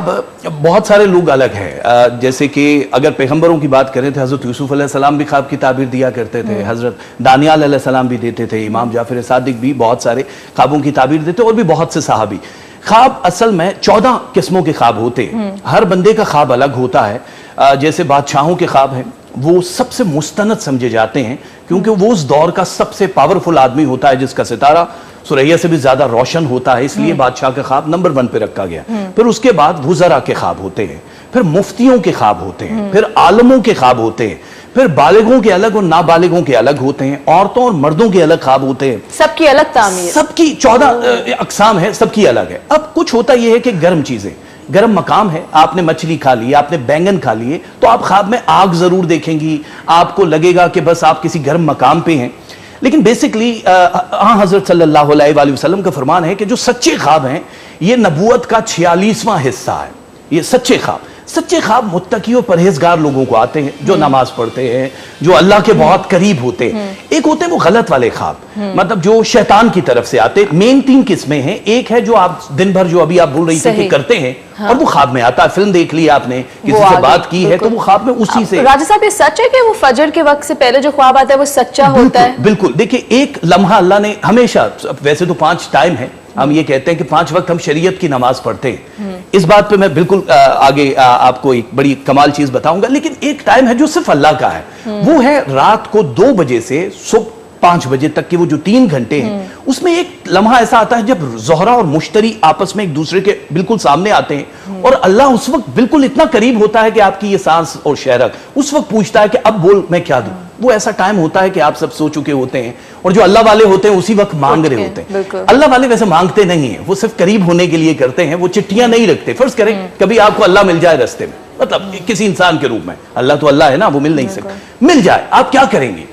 ख्वाब बहुत सारे लोग अलग हैं, जैसे कि अगर पैगंबरों की बात करें तो हज़रत यूसुफ अलैहिस्सलाम भी ख्वाब की ताबीर दिया करते थे, हज़रत दानियाल अलैहिस्सलाम भी देते थे, इमाम जाफर सादिक भी बहुत सारे ख्वाबों की ताबीर देते, और भी बहुत से सहाबी। ख्वाब असल में 14 किस्मों के ख्वाब होते हैं, हर बंदे का ख्वाब अलग होता है। जैसे बादशाहों के ख्वाब हैं, वो सबसे मुस्तनद समझे जाते हैं क्योंकि वो उस दौर का सबसे पावरफुल आदमी होता है जिसका सितारा सुरैया से भी ज्यादा रोशन होता है, इसलिए बादशाह का ख्वाब नंबर 1 पे रखा गया। फिर उसके बाद वुज़रा के ख्वाब होते हैं, फिर मुफ्तियों के ख्वाब होते हैं, फिर आलमों के ख्वाब होते हैं, फिर बालिगों के अलग और नाबालिगों के अलग होते हैं, औरतों और मर्दों के अलग ख्वाब होते हैं। सबकी अलग तामीर, सबकी 14 अक़साम है, सबकी अलग है। अब कुछ होता यह है कि गर्म चीजें, गर्म मकाम है, आपने मछली खा ली, आपने बैंगन खा लिए, तो आप ख्वाब में आग जरूर देखेंगी, आपको लगेगा कि बस आप किसी गर्म मकाम पे हैं। लेकिन बेसिकली हाँ, हजरत सल्लल्लाहु अलैहि वसल्लम का फरमान है कि जो सच्चे ख्वाब हैं ये नबूवत का 46वां हिस्सा है। ये सच्चे ख्वाब मुत्तकी और परहेजगार लोगों को आते हैं, जो नमाज पढ़ते हैं, जो अल्लाह के बहुत करीब होते हैं। एक होते हैं वो गलत वाले ख्वाब, मतलब जो शैतान की तरफ से आते हैं। मेन 3 किस्में हैं। एक है जो आप दिन भर, जो अभी आप बोल रही थी कि करते हैं, हाँ। और वो ख्वाब में आता है, फिल्म देख ली आपने, किसी से बात की है, तो वो ख्वाब में उसी से। राजा साहब, ये सच है कि वो फजर के वक्त से पहले जो ख्वाब आता है वो सच्चा होता है? बिल्कुल। देखिए, एक लम्हा अल्लाह ने हमेशा, वैसे तो 5 टाइम है, हम ये कहते हैं कि 5 वक्त हम शरीयत की नमाज पढ़ते हैं। इस बात पे मैं बिल्कुल आगे आपको एक बड़ी कमाल चीज बताऊंगा, लेकिन एक टाइम है जो सिर्फ अल्लाह का है, वो है रात को 2 बजे से सुबह 5 बजे तक के वो जो 3 घंटे हैं, उसमें एक लम्हा ऐसा आता है जब ज़ोहरा और मुश्तरी आपस में एक दूसरे के बिल्कुल सामने आते हैं, और अल्लाह उस वक्त बिल्कुल इतना करीब होता है कि आपकी ये सांस और शहरक उस वक्त पूछता है कि अब बोल, मैं क्या दूं। वो ऐसा टाइम होता है कि आप सब सो चुके होते हैं, और जो अल्लाह वाले होते हैं उसी वक्त मांग रहे होते हैं। अल्लाह वाले वैसे मांगते नहीं है, वो सिर्फ करीब होने के लिए करते हैं, वो चिट्ठियां नहीं रखते। फर्ज करें कभी आपको अल्लाह मिल जाए रास्ते में, मतलब किसी इंसान के रूप में, अल्लाह तो अल्लाह है ना, वो मिल नहीं सकता, मिल जाए, आप क्या करेंगे?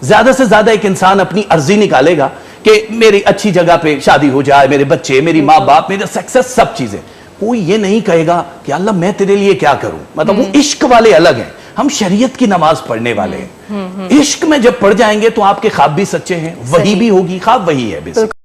ज्यादा से ज्यादा एक इंसान अपनी अर्जी निकालेगा कि मेरी अच्छी जगह पे शादी हो जाए, मेरे बच्चे, मेरी माँ बाप, मेरा सक्सेस, सब चीजें। कोई ये नहीं कहेगा कि अल्लाह मैं तेरे लिए क्या करूं। मतलब वो इश्क वाले अलग हैं, हम शरीयत की नमाज पढ़ने वाले हैं। इश्क में जब पढ़ जाएंगे तो आपके ख्वाब भी सच्चे हैं, वही भी होगी, ख्वाब वही है।